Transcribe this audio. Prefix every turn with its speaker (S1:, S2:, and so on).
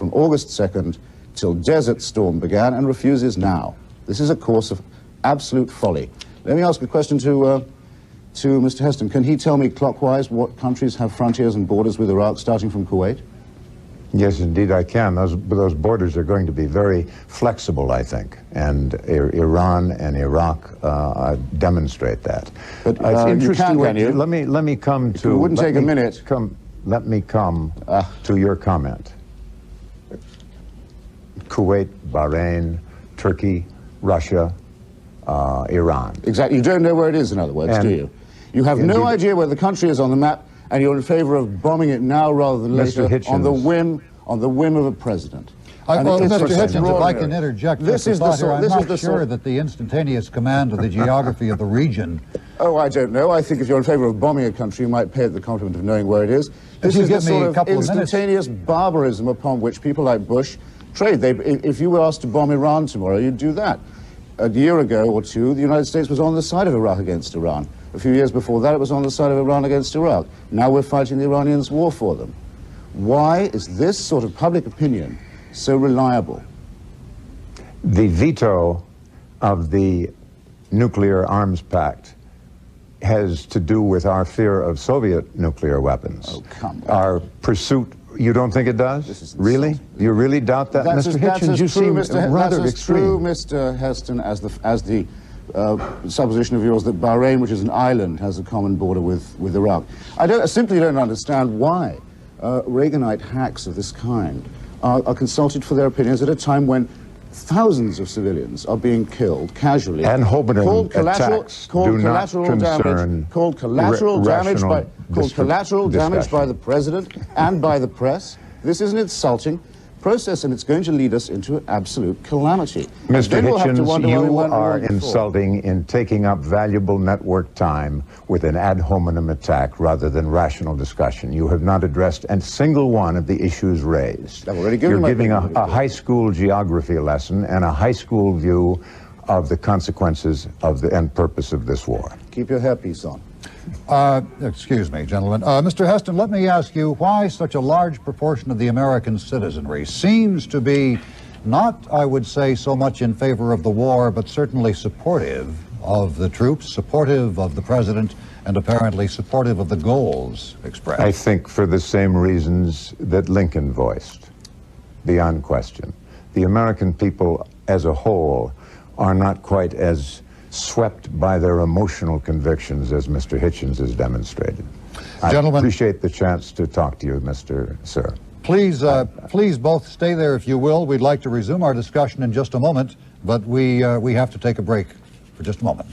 S1: from August 2nd till Desert Storm began and refuses now. This is a course of absolute folly. Let me ask a question to Mr. Heston. Can he tell me clockwise what countries have frontiers and borders with Iraq, starting from Kuwait?
S2: Yes, indeed I can. Those borders are going to be very flexible, I think, and Iran and Iraq demonstrate that.
S1: But it's interesting.
S2: Let me come to.
S1: It wouldn't take a minute.
S2: Let me come to your comment. Kuwait, Bahrain, Turkey, Russia, Iran.
S1: Exactly. You don't know where it is, in other words, do you? You have no idea where the country is on the map, and you're in favor of bombing it now rather than later on the whim of a president.
S3: Well, Mr. Hitchens, if I can interject, I'm not sure that the instantaneous command of the geography of the region.
S1: Oh, I don't know. I think if you're in favor of bombing a country, you might pay it the compliment of knowing where it is. This is the sort of instantaneous barbarism upon which people like Bush trade. If you were asked to bomb Iran tomorrow, you'd do that. A year ago or two, the United States was on the side of Iraq against Iran. A few years before that, it was on the side of Iran against Iraq. Now we're fighting the Iranians' war for them. Why is this sort of public opinion so reliable?
S2: The veto of the nuclear arms pact has to do with our fear of Soviet nuclear weapons.
S1: Oh, come on.
S2: Our pursuit. You don't think it does? Really? You really doubt that, Mr. Hitchens? You seem rather extreme.
S1: That's as true, Mr. Heston, as the supposition of yours that Bahrain, which is an island, has a common border with Iraq. I simply don't understand why Reaganite hacks of this kind are consulted for their opinions at a time when thousands of civilians are being killed casually.
S2: And collateral
S1: damage by the president and by the press. This is an insulting process, and it's going to lead us into absolute calamity.
S2: Mr. Hitchens, you are insulting in taking up valuable network time with an ad hominem attack rather than rational discussion. You have not addressed a single one of the issues raised. You're giving a high school geography lesson and a high school view of the consequences of the end purpose of this war.
S1: Keep your hairpiece on.
S3: Excuse me, gentlemen. Mr. Heston, let me ask you why such a large proportion of the American citizenry seems to be not, I would say, so much in favor of the war, but certainly supportive of the troops, supportive of the president, and apparently supportive of the goals expressed.
S2: I think for the same reasons that Lincoln voiced, beyond question. The American people as a whole are not quite as swept by their emotional convictions as Mr. Hitchens has demonstrated.
S3: Gentlemen,
S2: I appreciate the chance to talk to you, Mr. Sir.
S3: Please both stay there if you will. We'd like to resume our discussion in just a moment, but we have to take a break for just a moment.